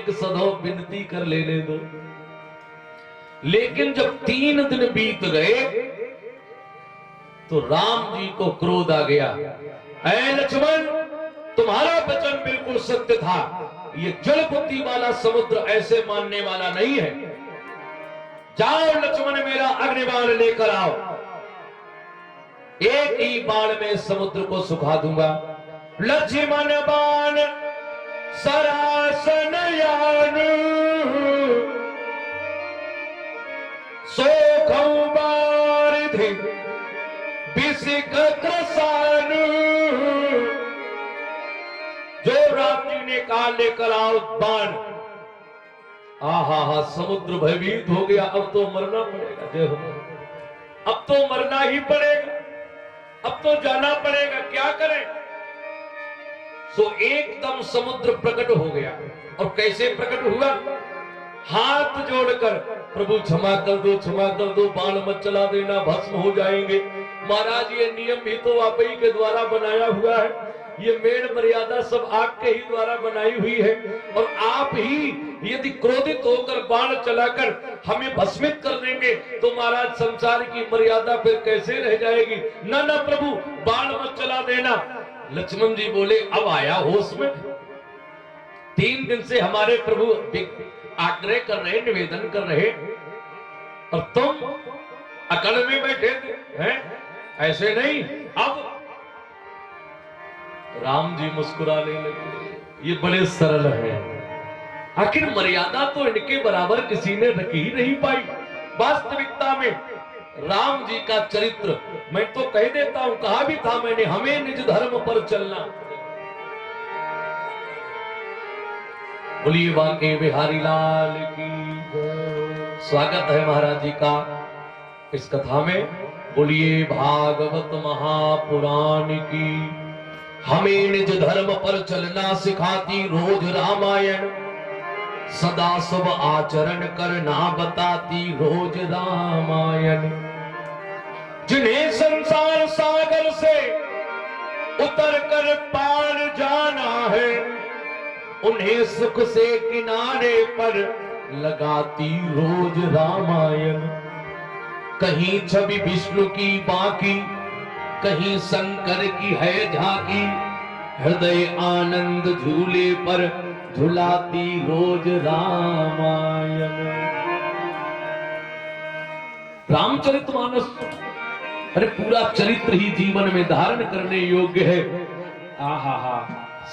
एक सदौ विनती कर लेने दो। लेकिन जब 3 दिन बीत गए तो राम जी को क्रोध आ गया। ऐ लक्ष्मण, तुम्हारा वचन बिल्कुल सत्य था, ये जल बुद्धि वाला समुद्र ऐसे मानने वाला नहीं है। जाओ लक्ष्मण, मेरा अग्निबाण लेकर आओ, एक ही बाण में समुद्र को सुखा दूंगा। लक्ष्मण बाण सरासन यान, सोखौ बारिधि बिसिक क्रसान। जो राम जी ने कहा लेकर आओ बाण, आहा, समुद्र भयभीत हो गया। अब तो मरना पड़ेगा, जय हो, अब तो मरना ही पड़ेगा, अब तो जाना पड़ेगा, क्या करें। सो एकदम समुद्र प्रकट हो गया। और कैसे प्रकट हुआ? हाथ जोड़कर, प्रभु क्षमा कर दो, क्षमा कर दो, बाण मत चला देना, भस्म हो जाएंगे। महाराज ये नियम भी तो आप ही के द्वारा बनाया हुआ है, ये मेड़ मर्यादा सब आपके ही द्वारा बनाई हुई है, और आप ही यदि क्रोधित होकर बाण चलाकर हमें भस्मित कर देंगे तो महाराज संसार की मर्यादा फिर कैसे रह जाएगी। ना ना प्रभु, बाण मत चला देना। लक्ष्मण जी बोले, अब आया होश में। 3 दिन से हमारे प्रभु आग्रह कर रहे, निवेदन कर रहे, और तुम अकड़ में बैठे थे, हैं? ऐसे नहीं। अब राम जी मुस्कुराने लगे, ये बड़े सरल हैं। आखिर मर्यादा तो इनके बराबर किसी ने रख ही नहीं पाई। वास्तविकता में राम जी का चरित्र, मैं तो कह देता हूं, कहा भी था मैंने, हमें निज धर्म पर चलना। बोलिए बांके बिहारी लाल की। स्वागत है महाराज जी का इस कथा में। बोलिए भागवत महापुराण की। हमें निज धर्म पर चलना सिखाती रोज रामायण, सदा शुभ आचरण करना बताती रोज रामायण। जिन्हें संसार सागर से उतर कर पार जाना है, उन्हें सुख से किनारे पर लगाती रोज रामायण। कहीं छवि विष्णु की बाकी, कहीं शंकर की है झांकी, हृदय आनंद झूले पर झुलाती रोज रामायण। रामचरितमानस, अरे पूरा चरित्र ही जीवन में धारण करने योग्य है। आहा,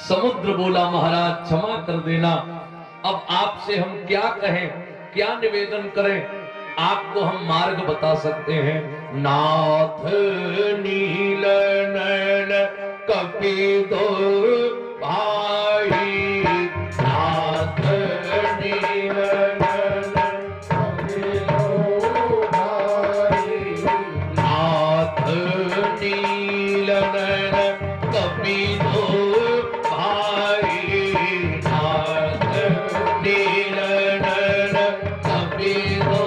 समुद्र बोला महाराज क्षमा कर देना। अब आपसे हम क्या कहें, क्या निवेदन करें, आपको हम मार्ग बता सकते हैं। नाथ नील नयन कपिदो भाई, नाथ नील नयन कपिदो भाई, नाथ नील नयन कपिदो भाई, नाथ नील नयन कपिदो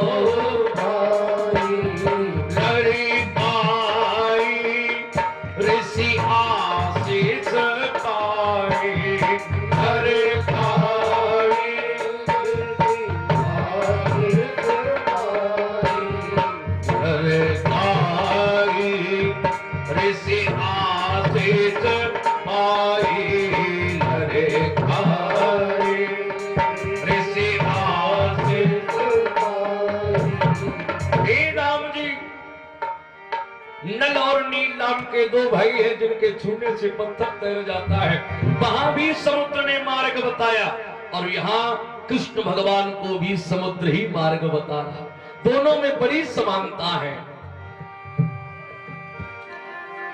नल और नील नाम के 2 भाई हैं जिनके छूने से पत्थर तैर जाता है। वहां भी समुद्र ने मार्ग बताया, और यहाँ कृष्ण भगवान को भी समुद्र ही मार्ग बता रहा। दोनों में बड़ी समानता है।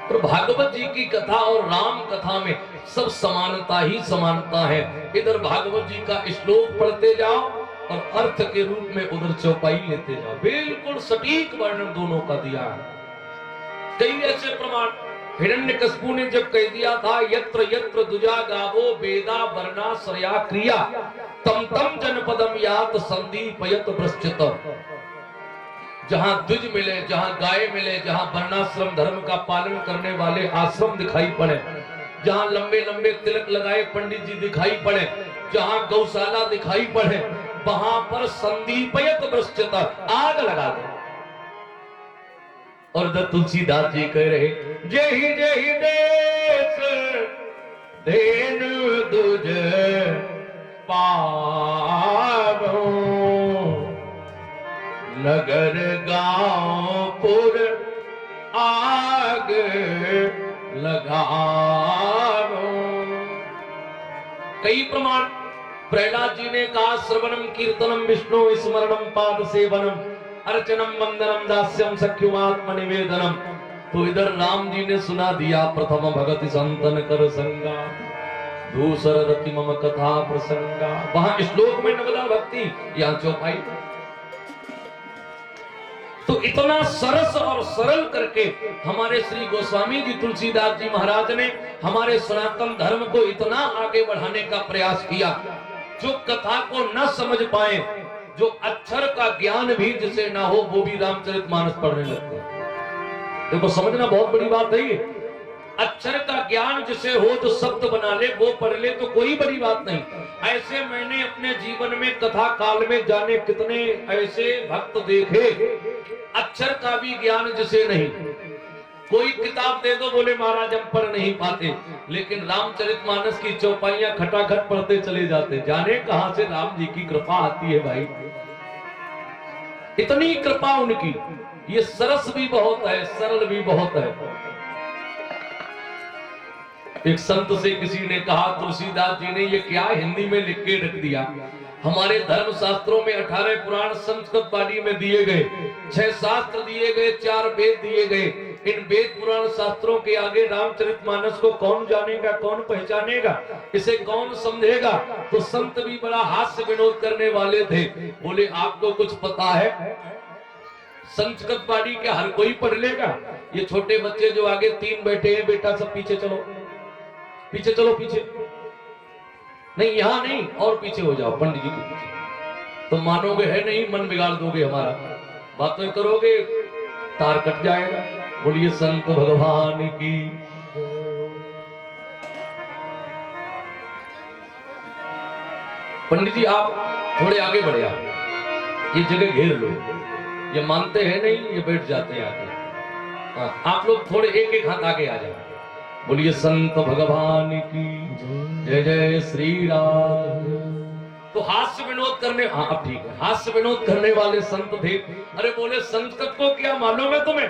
और भागवत जी की कथा और राम कथा में सब समानता ही समानता है। इधर भागवत जी का श्लोक पढ़ते जाओ और अर्थ के रूप में उधर चौपाई लेते जाओ। बिल्कुल सटीक वर्णन दोनों का दिया है। कई ऐसे प्रमाण, हिरण्यकशिपु ने जब कह दिया था, यत्र यत्र दुजा गावो वेदा वर्णा श्रया क्रिया, तम तम जनपदम यात संदीपयत वृश्चित। जहां द्विज मिले, जहां गाय मिले, जहां वर्णाश्रम धर्म का पालन करने वाले आश्रम दिखाई पड़े, जहां लंबे लंबे तिलक लगाए पंडित जी दिखाई पड़े, जहां गौशाला दिखाई पड़े, वहां पर संदीपयत वृश्चित आग लगा दे। और द तुलसीदास जी कह रहे, जही देश देन दुज पावो, नगर गांव पुर आग लगावो। कई प्रमाण प्रहलाद जी ने कहा, श्रवणम कीर्तनम विष्णु स्मरणम पाद सेवनम अर्चनम वंदनम दास्यम सख्युमात्म निवेदनम। तो इधर राम जी ने सुना दिया, प्रथम भगति संतन कर संगा, दूसर रति मम कथा प्रसंगा। वहां श्लोक में नवदा भक्ति, यहां चौपाई। तो इतना सरस और सरल करके हमारे श्री गोस्वामी जी तुलसीदास जी महाराज ने हमारे सनातन धर्म को इतना आगे बढ़ाने का प्रयास किया। जो कथा को न समझ पाए, जो अक्षर का ज्ञान भी जिसे ना हो, वो भी रामचरितमानस पढ़ने लगते हैं। देखो समझना बहुत बड़ी बात है ये। अक्षर का ज्ञान जिसे हो, जो शब्द बना ले वो पढ़ ले, तो कोई बड़ी बात नहीं। ऐसे मैंने अपने जीवन में कथा काल में जाने कितने ऐसे भक्त देखे, अक्षर का भी ज्ञान जिसे नहीं। कोई किताब दे दो, बोले महाराज हम पढ़ नहीं पाते, लेकिन रामचरितमानस की चौपाइयां खटाखट पढ़ते चले जाते। जाने कहां से राम जी की कृपा आती है भाई, इतनी कृपा उनकी। ये सरस भी बहुत है, सरल भी बहुत है। एक संत से किसी ने कहा, तुलसीदास जी ने ये क्या हिंदी में लिख के रख दिया। हमारे धर्म शास्त्रों में 18 पुराण संस्कृत पाली में दिए गए, 6 शास्त्र दिए गए, 4 वेद दिए गए। इन वेद पुराण शास्त्रों के आगे रामचरितमानस को कौन जानेगा, कौन पहचानेगा, इसे कौन समझेगा। तो संत भी बड़ा हास्य विनोद करने वाले थे। बोले आपको कुछ पता है, संस्कृत पाली क्या हर कोई पढ़ लेगा? ये छोटे बच्चे जो आगे 3 बैठे हैं, बेटा सब पीछे चलो, पीछे चलो, पीछे नहीं, यहां नहीं, और पीछे हो जाओ पंडित जी के पीछे। तो मानोगे है नहीं, मन बिगाड़ दोगे हमारा, बातें करोगे तार कट जाएगा। बोलिए संत भगवान की। पंडित जी आप थोड़े आगे बढ़े, आप ये जगह घेर लो। ये मानते हैं नहीं, ये बैठ जाते हैं आगे। हाँ, आप लोग थोड़े एक एक हाथ आगे आ जाओ। बोलिए संत भगवान की जय, जय श्री राम। तो हास्य विनोद करने, हाँ अब ठीक है, हास्य विनोद करने वाले संत थे। अरे बोले संस्कृत को क्या मालूम है तुम्हें?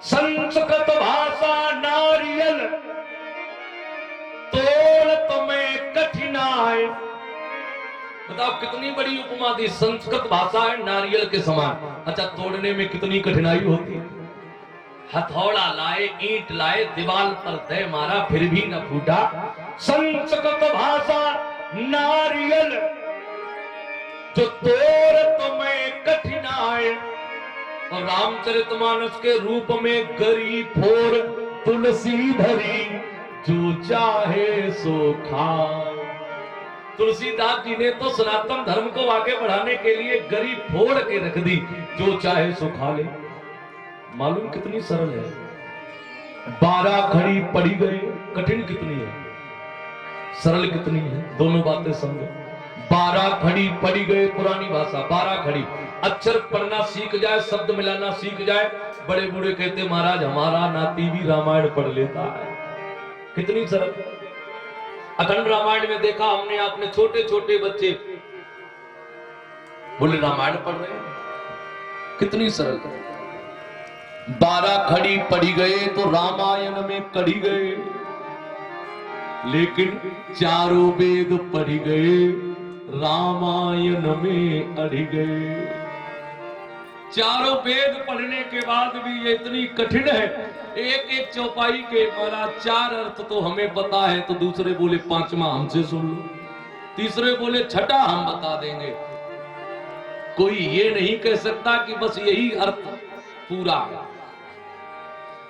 संस्कृत भाषा नारियल तोड़ तुम्हें कठिनाई। बताओ कितनी बड़ी उपमा दी। संस्कृत भाषा है नारियल के समान। अच्छा, तोड़ने में कितनी कठिनाई होती है। हथौड़ा लाए, ईंट लाए, दीवार पर दे मारा, फिर भी न फूटा। संस्कृत भाषा नारियल जो तोड़ तुम्हें कठिनाई। और रामचरितमानस के रूप में गरी फोर तुलसी धरी, जो चाहे सो खाए। तुलसीदास जी ने तो सनातन धर्म को आगे बढ़ाने के लिए गरी फोड़ के रख दी, जो चाहे सो खा ले। मालूम कितनी सरल है। 12 घड़ी पड़ी गई, कठिन कितनी है, सरल कितनी है, दोनों बातें समझो। 12 घड़ी पड़ी गए, पुरानी भाषा 12 घड़ी। अक्षर पढ़ना सीख जाए, शब्द मिलाना सीख जाए। बड़े बूढ़े कहते महाराज हमारा नाती भी रामायण पढ़ लेता है। कितनी सरल। अखंड रामायण में देखा हमने, आपने छोटे छोटे बच्चे बोले रामायण पढ़ रहे हैं, कितनी सरल। 12 घड़ी पढ़ी गए तो रामायण में कढ़ी गए, लेकिन 4 वेद पढ़ी गए, रामायण में अड़ी गए। 4 वेद पढ़ने के बाद भी ये इतनी कठिन है। एक एक चौपाई के बोला 4 अर्थ तो हमें पता है, तो दूसरे बोले 5वां हमसे सुन लो, तीसरे बोले 6ठा हम बता देंगे। कोई ये नहीं कह सकता कि बस यही अर्थ पूरा है।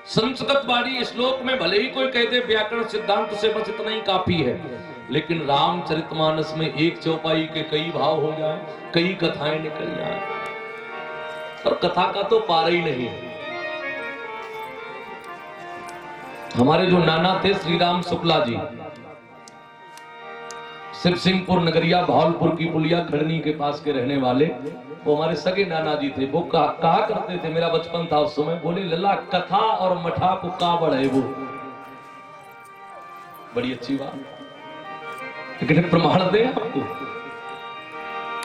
संस्कृत वाली श्लोक में भले ही कोई कहते व्याकरण सिद्धांत से बस इतना ही काफी है, लेकिन रामचरितमानस में एक चौपाई के कई भाव हो जाए, कई कथाएं निकल जाए, और कथा का तो पार ही नहीं है। हमारे जो नाना थे श्री राम शुक्ला जी, शिव सिंहपुर नगरिया भावलपुर की पुलिया खड़नी के पास के रहने वाले, वो हमारे सगे नाना जी थे। वो कहा करते थे, मेरा बचपन था उस समय, बोले लल्ला कथा और मठा को कावड़ है वो। बड़ी अच्छी बात, लेकिन प्रमाण दे आपको।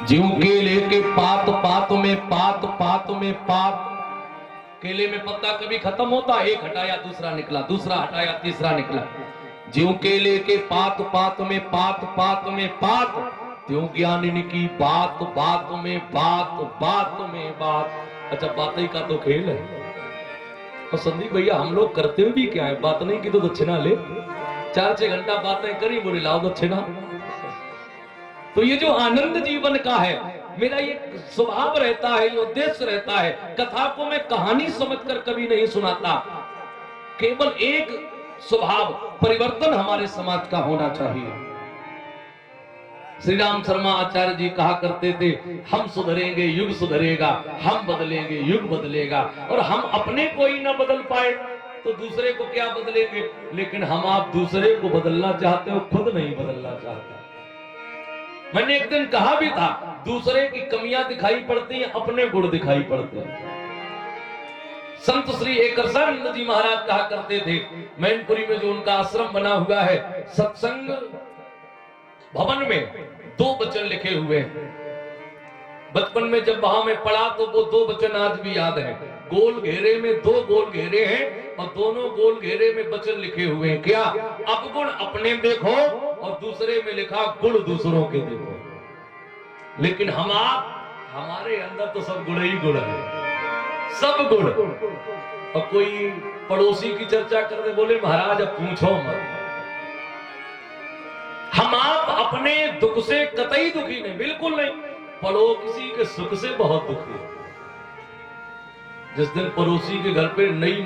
जीव केले के पात पात में पात पात में पात, केले में पत्ता कभी खत्म होता, एक हटाया दूसरा निकला, दूसरा हटाया तीसरा निकला। ज्यों केले के पात पात में पात पात में पात, त्यों ज्ञानिनी की बात बात में बात बात में बात। अच्छा, बात ही का तो खेल है। और संदीप भैया हम लोग करते हुए भी क्या है, बात नहीं की तो दक्षिणा ले, 4-6 घंटा बातें करी, बोले लाओ दक्षिणा। तो ये जो आनंद जीवन का है, मेरा ये स्वभाव रहता है, ये उद्देश्य रहता है। कथा को मैं कहानी समझकर कभी नहीं सुनाता, केवल एक स्वभाव परिवर्तन हमारे समाज का होना चाहिए। श्री राम शर्मा आचार्य जी कहा करते थे, हम सुधरेंगे युग सुधरेगा, हम बदलेंगे युग बदलेगा। और हम अपने को ही ना बदल पाए तो दूसरे को क्या बदलेंगे। लेकिन हम आप दूसरे को बदलना चाहते हो, खुद नहीं बदलना चाहते। मैंने एक दिन कहा भी था, दूसरे की कमियां दिखाई पड़ती हैं, अपने गुण दिखाई पड़ते हैं। संत श्री एकरसानंद जी महाराज कहा करते थे, मैनपुरी में जो उनका आश्रम बना हुआ है, सत्संग भवन में 2 वचन लिखे हुए हैं। बचपन में जब वहां में पढ़ा तो वो 2 वचन आज भी याद है। गोल घेरे में 2 गोल घेरे हैं और दोनों गोल घेरे में वचन लिखे हुए हैं। क्या? अपगुण अपने देखो और दूसरे में लिखा गुण दूसरों के देखो। लेकिन हमारे अंदर तो सब गुण ही गुण है, सब गुण। और कोई पड़ोसी की चर्चा करते, बोले महाराज अब पूछो मत। हम आप अपने दुख से कतई दुखी नहीं, बिल्कुल नहीं। पड़ोसी के सुख से बहुत दुखी। जिस दिन पड़ोसी के घर पे नई